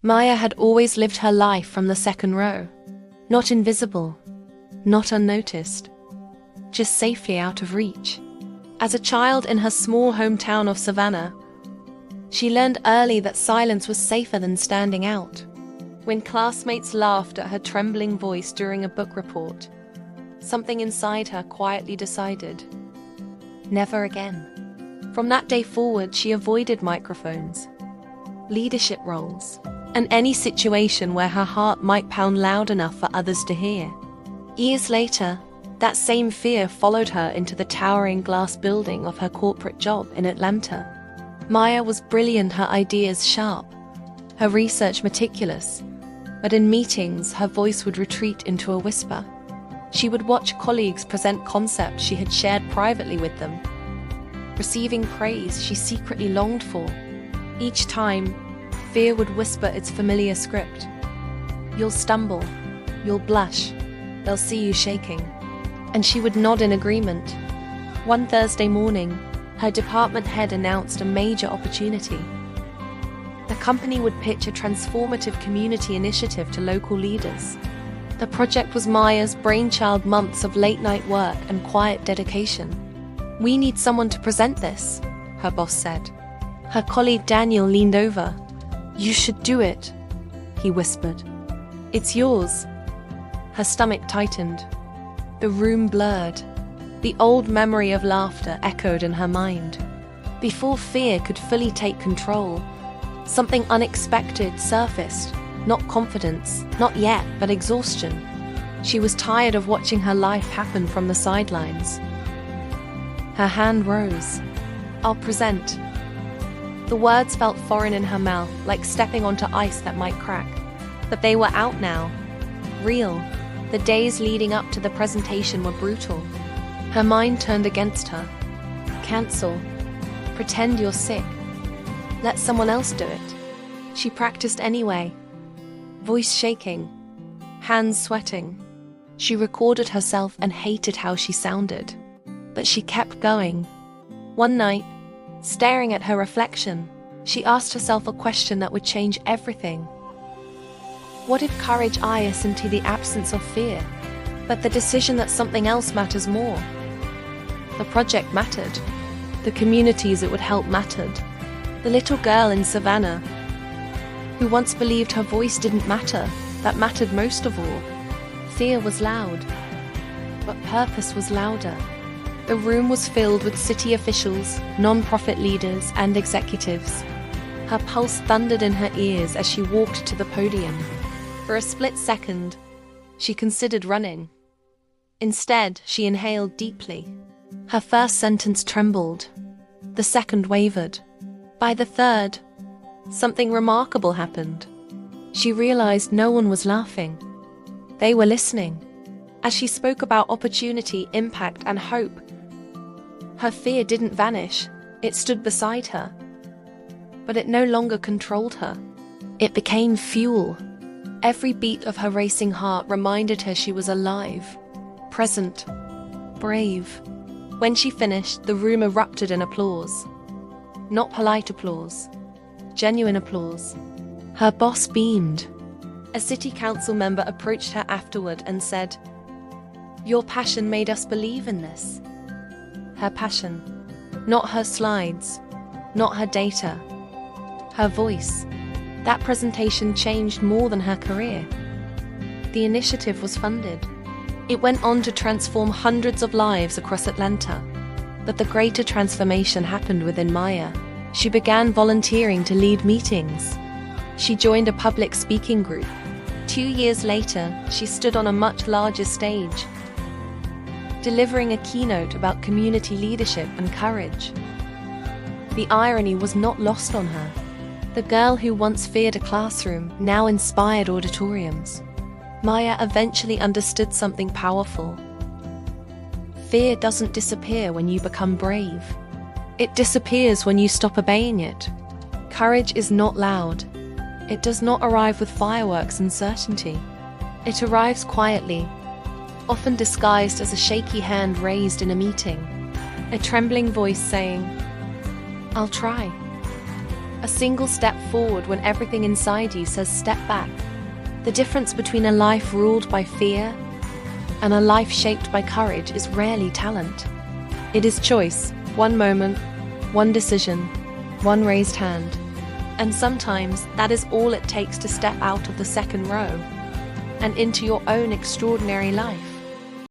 Maya had always lived her life from the second row. Not invisible, not unnoticed, just safely out of reach. As a child in her small hometown of Savannah, she learned early that silence was safer than standing out. When classmates laughed at her trembling voice during a book report, something inside her quietly decided, never again. From that day forward, she avoided microphones, leadership roles, and any situation where her heart might pound loud enough for others to hear. Years later, that same fear followed her into the towering glass building of her corporate job in Atlanta. Maya was brilliant, her ideas sharp, her research meticulous, but in meetings her voice would retreat into a whisper. She would watch colleagues present concepts she had shared privately with them, receiving praise she secretly longed for. Each time, fear would whisper its familiar script. You'll stumble, you'll blush, they'll see you shaking. And she would nod in agreement. One Thursday morning, her department head announced a major opportunity. The company would pitch a transformative community initiative to local leaders. The project was Maya's brainchild, months of late-night work and quiet dedication. "We need someone to present this," her boss said. Her colleague Daniel leaned over. "You should do it," he whispered. "It's yours." Her stomach tightened. The room blurred. The old memory of laughter echoed in her mind. Before fear could fully take control, something unexpected surfaced. Not confidence, not yet, but exhaustion. She was tired of watching her life happen from the sidelines. Her hand rose. "I'll present." The words felt foreign in her mouth, like stepping onto ice that might crack. But they were out now. Real. The days leading up to the presentation were brutal. Her mind turned against her. Cancel. Pretend you're sick. Let someone else do it. She practiced anyway. Voice shaking. Hands sweating. She recorded herself and hated how she sounded. But she kept going. One night, staring at her reflection, she asked herself a question that would change everything. What if courage us into the absence of fear, but the decision that something else matters more? The project mattered. The communities it would help mattered. The little girl in Savannah, who once believed her voice didn't matter, that mattered most of all. Fear was loud, but purpose was louder. The room was filled with city officials, non-profit leaders, and executives. Her pulse thundered in her ears as she walked to the podium. For a split second, she considered running. Instead, she inhaled deeply. Her first sentence trembled. The second wavered. By the third, something remarkable happened. She realized no one was laughing. They were listening. As she spoke about opportunity, impact, and hope, her fear didn't vanish. It stood beside her. But it no longer controlled her. It became fuel. Every beat of her racing heart reminded her she was alive, present, brave. When she finished, the room erupted in applause. Not polite applause, genuine applause. Her boss beamed. A city council member approached her afterward and said, "Your passion made us believe in this." Her passion, not her slides, not her data, her voice. That presentation changed more than her career. The initiative was funded. It went on to transform hundreds of lives across Atlanta. But the greater transformation happened within Maya. She began volunteering to lead meetings. She joined a public speaking group. 2 years later, she stood on a much larger stage, delivering a keynote about community leadership and courage. The irony was not lost on her. The girl who once feared a classroom now inspired auditoriums. Maya eventually understood something powerful. Fear doesn't disappear when you become brave. It disappears when you stop obeying it. Courage is not loud. It does not arrive with fireworks and certainty. It arrives quietly, often disguised as a shaky hand raised in a meeting, a trembling voice saying, "I'll try." A single step forward when everything inside you says step back. The difference between a life ruled by fear and a life shaped by courage is rarely talent. It is choice, one moment, one decision, one raised hand. And sometimes that is all it takes to step out of the second row and into your own extraordinary life.